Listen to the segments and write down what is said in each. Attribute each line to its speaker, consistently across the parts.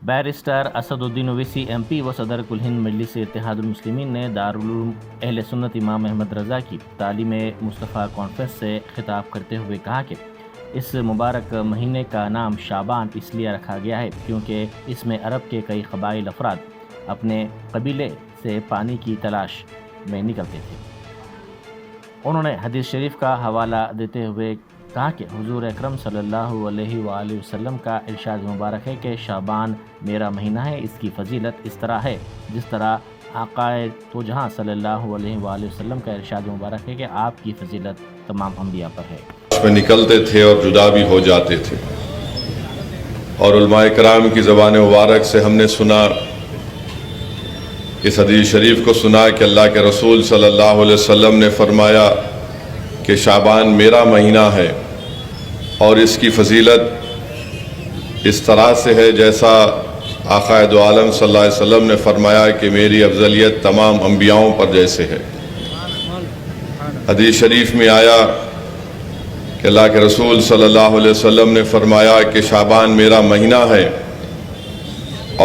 Speaker 1: Barrister Asad الدین Owaisi M P و صدر کل ہند مجلس اتحاد المسلمین نے دارالعلوم اہل سنت امام احمد رضا کی تعلیم مصطفیٰ کانفرنس سے خطاب کرتے ہوئے کہا کہ اس مبارک مہینے کا نام شعبان اس لیے رکھا گیا ہے کیونکہ اس میں عرب کے کئی قبائل افراد اپنے قبیلے سے پانی کی تلاش میں نکلتے تھے۔ انہوں نے حدیث شریف کا حوالہ دیتے ہوئے کہا کہ حضور اکرم صلی اللہ علیہ وآلہ وسلم کا ارشاد مبارک ہے کہ شعبان میرا مہینہ ہے، اس کی فضیلت اس طرح ہے جس طرح آقا تو جہاں صلی اللہ علیہ وآلہ وسلم کا ارشاد مبارک ہے کہ آپ کی فضیلت تمام انبیاء پر ہے۔
Speaker 2: اس میں نکلتے تھے اور جدا بھی ہو جاتے تھے، اور علماء کرام کی زبان مبارک سے ہم نے سنا، اس حدیث شریف کو سنا کہ اللہ کے رسول صلی اللہ علیہ وسلم نے فرمایا کہ شعبان میرا مہینہ ہے اور اس کی فضیلت اس طرح سے ہے جیسا آقا دو عالم صلی اللہ علیہ وسلم نے فرمایا کہ میری افضلیت تمام انبیاؤں پر جیسے ہے۔ حدیث شریف میں آیا کہ اللہ کے رسول صلی اللہ علیہ وسلم نے فرمایا کہ شعبان میرا مہینہ ہے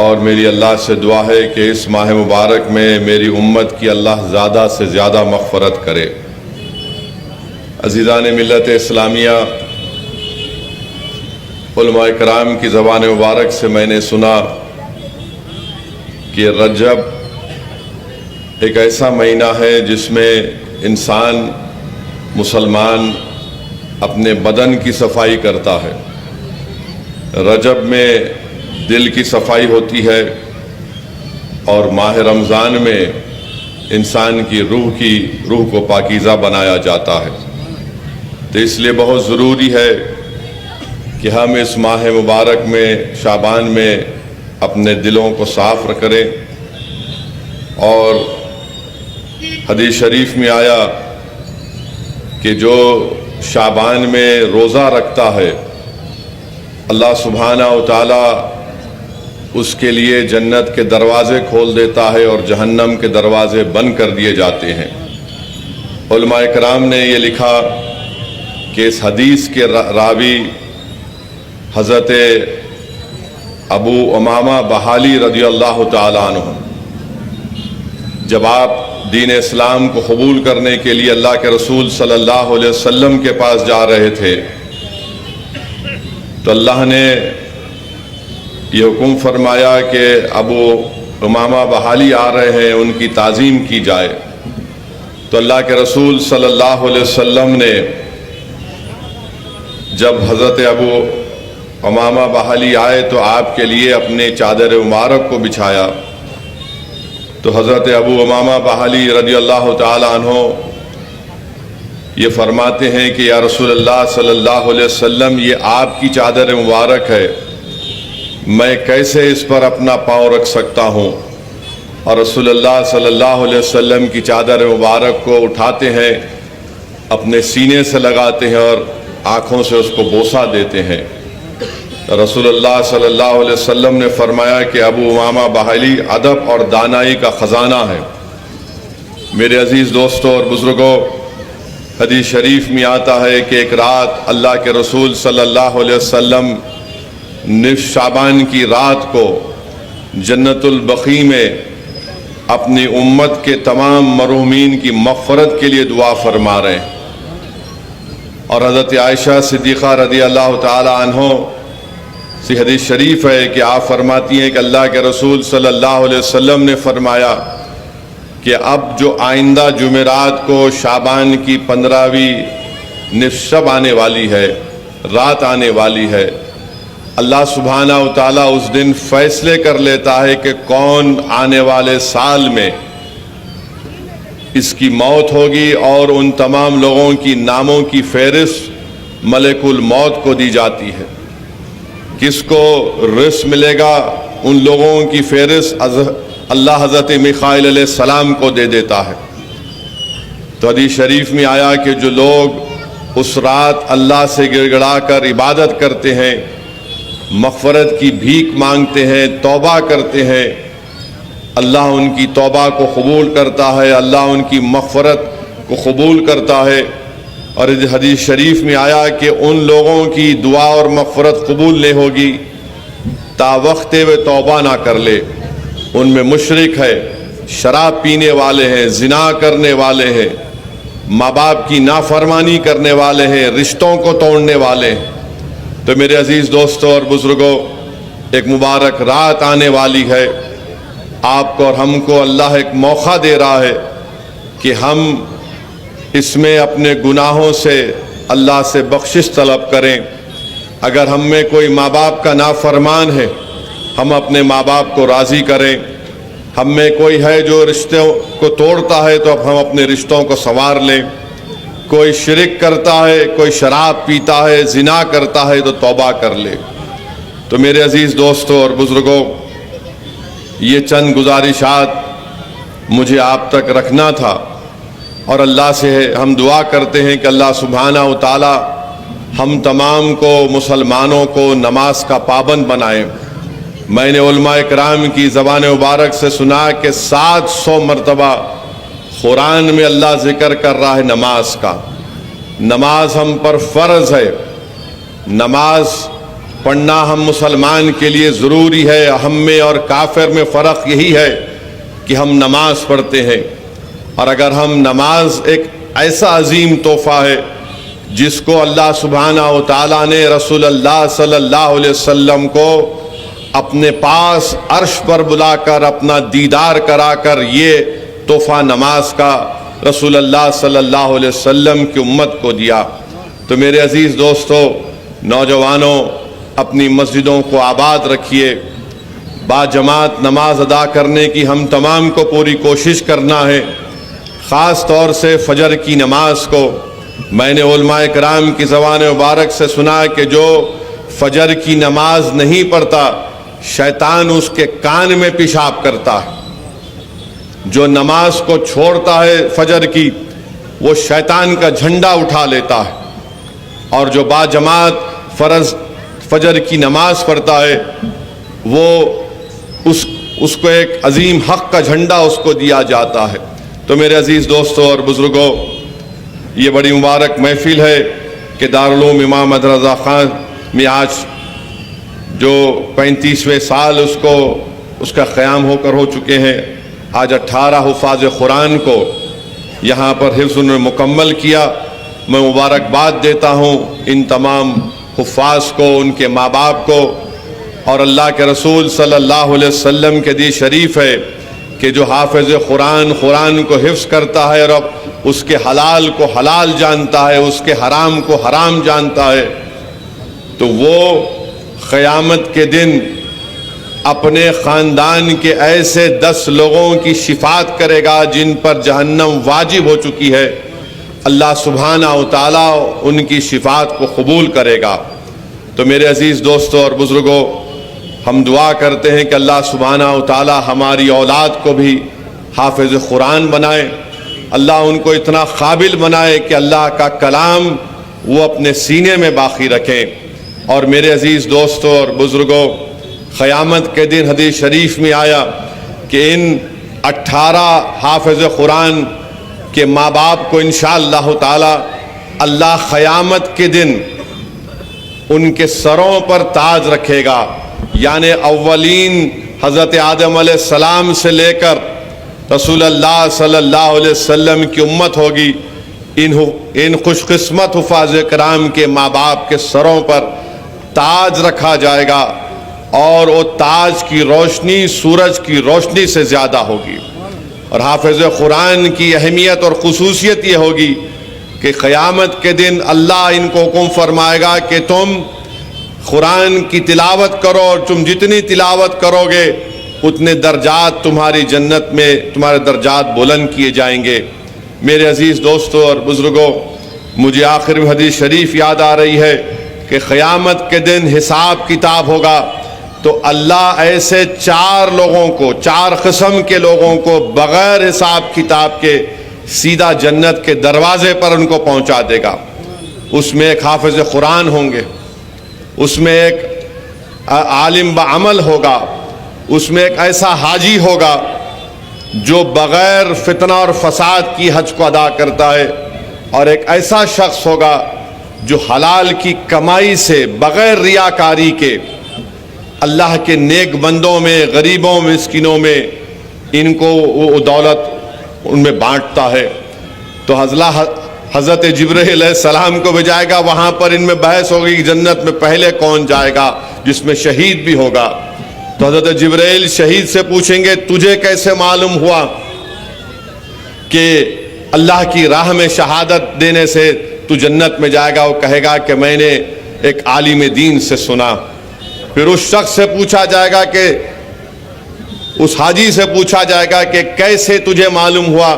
Speaker 2: اور میری اللہ سے دعا ہے کہ اس ماہ مبارک میں میری امت کی اللہ زیادہ سے زیادہ مغفرت کرے۔ عزیزان ملت اسلامیہ، علماء کرام کی زبان مبارک سے میں نے سنا کہ رجب ایک ایسا مہینہ ہے جس میں انسان مسلمان اپنے بدن کی صفائی کرتا ہے۔ رجب میں دل کی صفائی ہوتی ہے اور ماہ رمضان میں انسان کی روح کو پاکیزہ بنایا جاتا ہے۔ تو اس لیے بہت ضروری ہے کہ ہم اس ماہ مبارک میں شعبان میں اپنے دلوں کو صاف کریں، اور حدیث شریف میں آیا کہ جو شعبان میں روزہ رکھتا ہے اللہ سبحانہ و تعالی اس کے لیے جنت کے دروازے کھول دیتا ہے اور جہنم کے دروازے بند کر دیے جاتے ہیں۔ علماء کرام نے یہ لکھا کہ اس حدیث کے راوی حضرت ابو امامہ بحالی رضی اللہ تعالیٰ عنہ، جب آپ دین اسلام کو قبول کرنے کے لیے اللہ کے رسول صلی اللہ علیہ وسلم کے پاس جا رہے تھے تو اللہ نے یہ حکم فرمایا کہ ابو امامہ بحالی آ رہے ہیں، ان کی تعظیم کی جائے۔ تو اللہ کے رسول صلی اللہ علیہ وسلم نے جب حضرت ابو امامہ بحالی آئے تو آپ کے لیے اپنے چادر مبارک کو بچھایا، تو حضرت ابو امامہ بحالی رضی اللہ تعالی عنہ یہ فرماتے ہیں کہ یا رسول اللہ صلی اللہ علیہ وسلم، یہ آپ کی چادر مبارک ہے، میں کیسے اس پر اپنا پاؤں رکھ سکتا ہوں؟ اور رسول اللہ صلی اللہ علیہ وسلم کی چادر مبارک کو اٹھاتے ہیں، اپنے سینے سے لگاتے ہیں اور آنکھوں سے اس کو بوسہ دیتے ہیں۔ رسول اللہ صلی اللہ علیہ وسلم نے فرمایا کہ ابو امامہ بحالی ادب اور دانائی کا خزانہ ہے۔ میرے عزیز دوستوں اور بزرگوں، حدیث شریف میں آتا ہے کہ ایک رات اللہ کے رسول صلی اللہ علیہ وسلم نصف شعبان کی رات کو جنت البقیع میں اپنی امت کے تمام مرحومین کی مغفرت کے لیے دعا فرما رہے ہیں، اور حضرت عائشہ صدیقہ رضی اللہ تعالی عنہ سے حدیث شریف ہے کہ آپ فرماتی ہیں کہ اللہ کے رسول صلی اللہ علیہ وسلم نے فرمایا کہ اب جو آئندہ جمعرات کو شعبان کی 15ویں نصف شب آنے والی ہے، رات آنے والی ہے، اللہ سبحانہ و تعالیٰ اس دن فیصلے کر لیتا ہے کہ کون آنے والے سال میں اس کی موت ہوگی، اور ان تمام لوگوں کی ناموں کی فہرست ملک الموت کو دی جاتی ہے۔ کس کو رزق ملے گا ان لوگوں کی فہرست اللہ حضرت میخائیل علیہ السلام کو دے دیتا ہے۔ تو حدیث شریف میں آیا کہ جو لوگ اس رات اللہ سے گڑ گڑا کر عبادت کرتے ہیں، مغفرت کی بھیک مانگتے ہیں، توبہ کرتے ہیں، اللہ ان کی توبہ کو قبول کرتا ہے، اللہ ان کی مغفرت کو قبول کرتا ہے۔ اور حدیث شریف میں آیا کہ ان لوگوں کی دعا اور مغفرت قبول نہیں ہوگی تا وقت وہ توبہ نہ کر لے، ان میں مشرک ہے، شراب پینے والے ہیں، زنا کرنے والے ہیں، ماں باپ کی نافرمانی کرنے والے ہیں، رشتوں کو توڑنے والے ہیں۔ تو میرے عزیز دوستوں اور بزرگوں، ایک مبارک رات آنے والی ہے، آپ کو اور ہم کو اللہ ایک موقع دے رہا ہے کہ ہم اس میں اپنے گناہوں سے اللہ سے بخشش طلب کریں۔ اگر ہم میں کوئی ماں باپ کا نافرمان ہے، ہم اپنے ماں باپ کو راضی کریں۔ ہم میں کوئی ہے جو رشتوں کو توڑتا ہے تو اب ہم اپنے رشتوں کو سنوار لیں۔ کوئی شرک کرتا ہے، کوئی شراب پیتا ہے، زنا کرتا ہے تو توبہ کر لے۔ تو میرے عزیز دوستوں اور بزرگوں، یہ چند گزارشات مجھے آپ تک رکھنا تھا، اور اللہ سے ہم دعا کرتے ہیں کہ اللہ سبحانہ و تعالی ہم تمام کو، مسلمانوں کو نماز کا پابند بنائے۔ میں نے علماء کرام کی زبان مبارک سے سنا کہ 700 مرتبہ قرآن میں اللہ ذکر کر رہا ہے نماز کا۔ نماز ہم پر فرض ہے، نماز پڑھنا ہم مسلمان کے لیے ضروری ہے۔ ہم میں اور کافر میں فرق یہی ہے کہ ہم نماز پڑھتے ہیں، اور اگر ہم نماز ایک ایسا عظیم تحفہ ہے جس کو اللہ سبحانہ و تعالیٰ نے رسول اللہ صلی اللہ علیہ وسلم کو اپنے پاس عرش پر بلا کر اپنا دیدار کرا کر یہ تحفہ نماز کا رسول اللہ صلی اللہ علیہ وسلم کی امت کو دیا۔ تو میرے عزیز دوستو، نوجوانوں، اپنی مسجدوں کو آباد رکھیے۔ با جماعت نماز ادا کرنے کی ہم تمام کو پوری کوشش کرنا ہے، خاص طور سے فجر کی نماز کو۔ میں نے علماء کرام کی زبان مبارک سے سنا ہے کہ جو فجر کی نماز نہیں پڑھتا، شیطان اس کے کان میں پیشاب کرتا ہے۔ جو نماز کو چھوڑتا ہے فجر کی، وہ شیطان کا جھنڈا اٹھا لیتا ہے، اور جو با جماعت فجر کی نماز پڑھتا ہے، وہ اس کو ایک عظیم حق کا جھنڈا اس کو دیا جاتا ہے۔ تو میرے عزیز دوستوں اور بزرگوں، یہ بڑی مبارک محفل ہے کہ دارالعلوم امام احمد رضا خان میں آج جو 35ویں سال اس کا قیام ہو چکے ہیں۔ آج 18 حفاظ قرآن کو یہاں پر حفظ نے مکمل کیا۔ میں مبارکباد دیتا ہوں ان تمام حفاظ کو، ان کے ماں باپ کو، اور اللہ کے رسول صلی اللہ علیہ وسلم کے حدیث شریف ہے کہ جو حافظ قرآن کو حفظ کرتا ہے اور اس کے حلال کو حلال جانتا ہے، اس کے حرام کو حرام جانتا ہے، تو وہ قیامت کے دن اپنے خاندان کے ایسے 10 لوگوں کی شفاعت کرے گا جن پر جہنم واجب ہو چکی ہے۔ اللہ سبحانہ و تعالیٰ ان کی شفاعت کو قبول کرے گا۔ تو میرے عزیز دوستوں اور بزرگوں، ہم دعا کرتے ہیں کہ اللہ سبحانہ و تعالیٰ ہماری اولاد کو بھی حافظ قرآن بنائے، اللہ ان کو اتنا قابل بنائے کہ اللہ کا کلام وہ اپنے سینے میں باقی رکھیں۔ اور میرے عزیز دوستوں اور بزرگوں، قیامت کے دن حدیث شریف میں آیا کہ ان 18 حافظ قرآن کے ماں باپ کو انشاءاللہ تعالی اللہ قیامت کے دن ان کے سروں پر تاج رکھے گا۔ یعنی اولین حضرت آدم علیہ السلام سے لے کر رسول اللہ صلی اللہ علیہ وسلم کی امت ہوگی، ان خوش قسمت حفاظ کرام کے ماں باپ کے سروں پر تاج رکھا جائے گا، اور وہ تاج کی روشنی سورج کی روشنی سے زیادہ ہوگی۔ اور حافظ قرآن کی اہمیت اور خصوصیت یہ ہوگی کہ قیامت کے دن اللہ ان کو حکم فرمائے گا کہ تم قرآن کی تلاوت کرو، اور تم جتنی تلاوت کرو گے اتنے درجات تمہاری جنت میں تمہارے درجات بلند کیے جائیں گے۔ میرے عزیز دوستوں اور بزرگوں، مجھے آخر میں حدیث شریف یاد آ رہی ہے کہ قیامت کے دن حساب کتاب ہوگا تو اللہ ایسے 4 لوگوں کو، 4 قسم کے لوگوں کو بغیر حساب کتاب کے سیدھا جنت کے دروازے پر ان کو پہنچا دے گا۔ اس میں ایک حافظ قرآن ہوں گے، اس میں ایک عالم بعمل ہوگا، اس میں ایک ایسا حاجی ہوگا جو بغیر فتنہ اور فساد کی حج کو ادا کرتا ہے، اور ایک ایسا شخص ہوگا جو حلال کی کمائی سے بغیر ریاکاری کے اللہ کے نیک بندوں میں، غریبوں، مسکینوں میں ان کو وہ دولت ان میں بانٹتا ہے۔ تو حضرت جبرائیل علیہ السلام کو بھیجائے گا، وہاں پر ان میں بحث ہوگی کہ جنت میں پہلے کون جائے گا، جس میں شہید بھی ہوگا۔ تو حضرت جبرائیل شہید سے پوچھیں گے تجھے کیسے معلوم ہوا کہ اللہ کی راہ میں شہادت دینے سے تو جنت میں جائے گا؟ وہ کہے گا کہ میں نے ایک عالم دین سے سنا۔ پھر اس شخص سے پوچھا جائے گا کہ اس حاجی سے پوچھا جائے گا کہ کیسے تجھے معلوم ہوا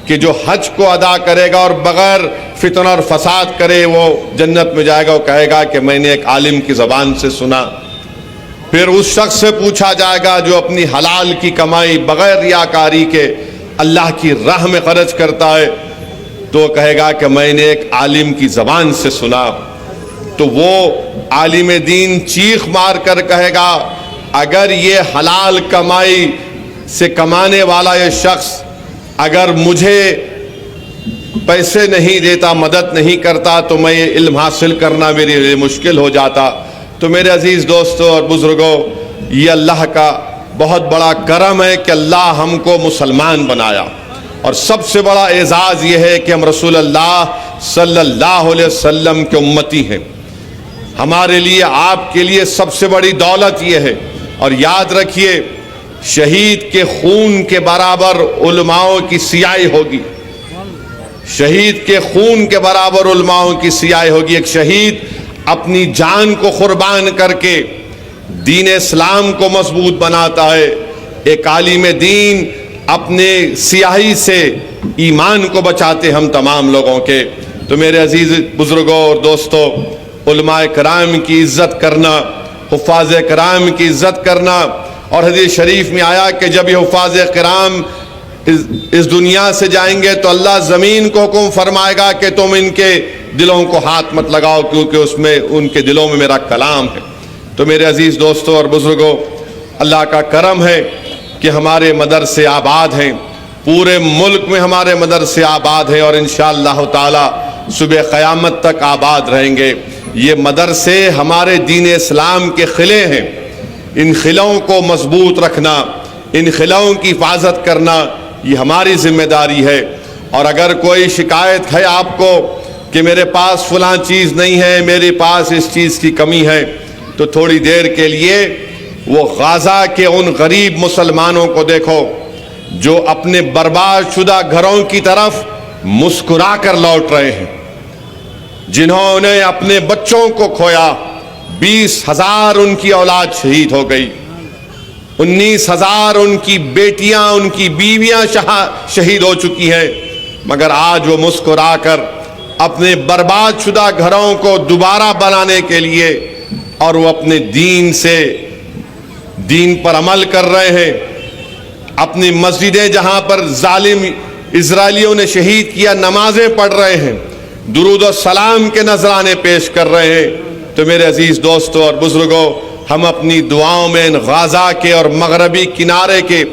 Speaker 2: کہ جو حج کو ادا کرے گا اور بغیر فتنہ اور فساد کرے وہ جنت میں جائے گا؟ وہ کہے گا کہ میں نے ایک عالم کی زبان سے سنا۔ پھر اس شخص سے پوچھا جائے گا جو اپنی حلال کی کمائی بغیر ریاکاری کے اللہ کی راہ میں خرچ کرتا ہے، تو وہ کہے گا کہ میں نے ایک عالم کی زبان سے سنا۔ تو وہ عالم دین چیخ مار کر کہے گا اگر یہ حلال کمائی سے کمانے والا یہ شخص اگر مجھے پیسے نہیں دیتا، مدد نہیں کرتا، تو میں یہ علم حاصل کرنا میرے لیے مشکل ہو جاتا۔ تو میرے عزیز دوستوں اور بزرگوں، یہ اللہ کا بہت بڑا کرم ہے کہ اللہ ہم کو مسلمان بنایا، اور سب سے بڑا اعزاز یہ ہے کہ ہم رسول اللہ صلی اللہ علیہ وسلم کے امتی ہیں۔ ہمارے لیے، آپ کے لیے سب سے بڑی دولت یہ ہے۔ اور یاد رکھیے، شہید کے خون کے برابر علماؤں کی سیاہی ہوگی، شہید کے خون کے برابر علماؤں کی سیاہی ہوگی۔ ایک شہید اپنی جان کو قربان کر کے دین اسلام کو مضبوط بناتا ہے، ایک عالم دین اپنے سیاہی سے ایمان کو بچاتے ہم تمام لوگوں کے۔ تو میرے عزیز بزرگوں اور دوستوں، علماء کرام کی عزت کرنا، حفاظ کرام کی عزت کرنا، اور حدیث شریف میں آیا کہ جب یہ حفاظ کرام اس دنیا سے جائیں گے تو اللہ زمین کو حکم فرمائے گا کہ تم ان کے دلوں کو ہاتھ مت لگاؤ، کیونکہ اس میں ان کے دلوں میں میرا کلام ہے۔ تو میرے عزیز دوستوں اور بزرگوں، اللہ کا کرم ہے کہ ہمارے مدرسے آباد ہیں، پورے ملک میں ہمارے مدرسے آباد ہیں، اور انشاءاللہ تعالی صبح قیامت تک آباد رہیں گے۔ یہ مدرسے ہمارے دین اسلام کے قلعے ہیں، ان قلعوں کو مضبوط رکھنا، ان قلعوں کی حفاظت کرنا یہ ہماری ذمہ داری ہے۔ اور اگر کوئی شکایت ہے آپ کو کہ میرے پاس فلاں چیز نہیں ہے، میرے پاس اس چیز کی کمی ہے، تو تھوڑی دیر کے لیے وہ غزہ کے ان غریب مسلمانوں کو دیکھو جو اپنے برباد شدہ گھروں کی طرف مسکرا کر لوٹ رہے ہیں، جنہوں نے اپنے بچوں کو کھویا، 20,000 ان کی اولاد شہید ہو گئی، 19,000 ان کی بیٹیاں، ان کی بیویاں شہید ہو چکی ہیں، مگر آج وہ مسکرا کر اپنے برباد شدہ گھروں کو دوبارہ بنانے کے لیے اور وہ اپنے دین پر عمل کر رہے ہیں۔ اپنی مسجدیں جہاں پر ظالم اسرائیلیوں نے شہید کیا، نمازیں پڑھ رہے ہیں، درود و سلام کے نذرانے پیش کر رہے ہیں۔ تو میرے عزیز دوستوں اور بزرگوں، ہم اپنی دعاؤں میں ان غزہ کے اور مغربی کنارے کے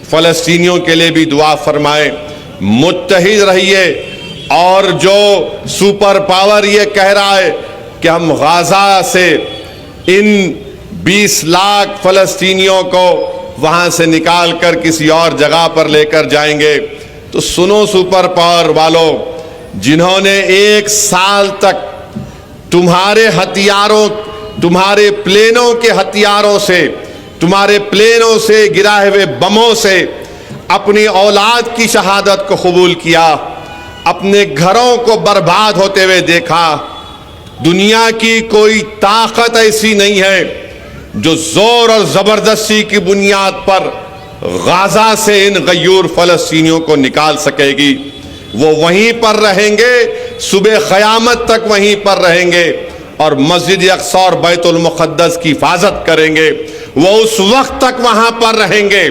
Speaker 2: فلسطینیوں کے لیے بھی دعا فرمائیں، متحد رہیے۔ اور جو سپر پاور یہ کہہ رہا ہے کہ ہم غزہ سے ان 20 لاکھ فلسطینیوں کو وہاں سے نکال کر کسی اور جگہ پر لے کر جائیں گے، تو سنو سپر پاور والوں، جنہوں نے 1 سال تک تمہارے ہتھیاروں، تمہارے پلینوں کے ہتھیاروں سے، تمہارے پلینوں سے گرائے ہوئے بموں سے اپنی اولاد کی شہادت کو قبول کیا، اپنے گھروں کو برباد ہوتے ہوئے دیکھا، دنیا کی کوئی طاقت ایسی نہیں ہے جو زور اور زبردستی کی بنیاد پر غزہ سے ان غیور فلسطینیوں کو نکال سکے گی۔ وہ وہیں پر رہیں گے، صبح قیامت تک وہیں پر رہیں گے، اور مسجد اقصی اور بیت المقدس کی حفاظت کریں گے۔ وہ اس وقت تک وہاں پر رہیں گے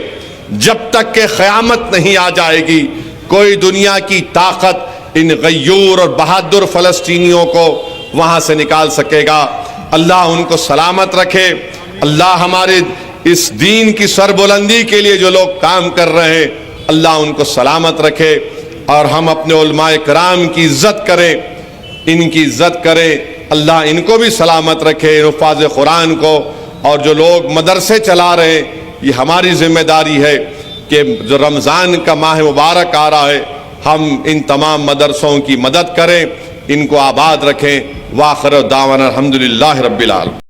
Speaker 2: جب تک کہ قیامت نہیں آ جائے گی۔ کوئی دنیا کی طاقت ان غیور اور بہادر فلسطینیوں کو وہاں سے نکال سکے گا۔ اللہ ان کو سلامت رکھے۔ اللہ ہمارے اس دین کی سربلندی کے لیے جو لوگ کام کر رہے ہیں، اللہ ان کو سلامت رکھے، اور ہم اپنے علماء کرام کی عزت کریں، ان کی عزت کریں۔ اللہ ان کو بھی سلامت رکھے، حفاظ قرآن کو اور جو لوگ مدرسے چلا رہے ہیں، یہ ہماری ذمہ داری ہے کہ جو رمضان کا ماہ مبارک آ رہا ہے، ہم ان تمام مدرسوں کی مدد کریں، ان کو آباد رکھیں. وآخر دعوانا الحمدللہ رب العالمین.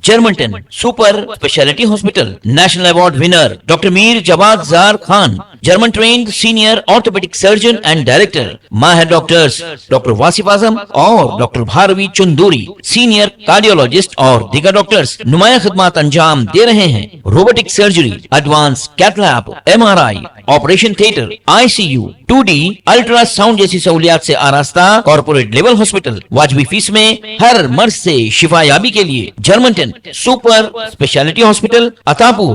Speaker 3: Germanten super specialty hospital national award winner doctor Mir Jawad Zar Khan, German trained senior orthopaedic surgeon and director. ماہر ڈاکٹرز ڈاکٹر واصف اعظم اور doctor Bharavi Chanduri, senior cardiologist اور دیگر ڈاکٹرز نمایاں خدمات انجام دے رہے ہیں. Robotic surgery, advance cath lab, MRI، operation theatre, ICU، 2D ultrasound جیسی سہولیات سے آراستہ کارپوریٹ لیول ہاسپٹل. واجبی فیس میں ہر مرض سے شفا یابی کے لیے جرمنٹن سپر اسپیشلٹی ہاسپٹل، عطا پور.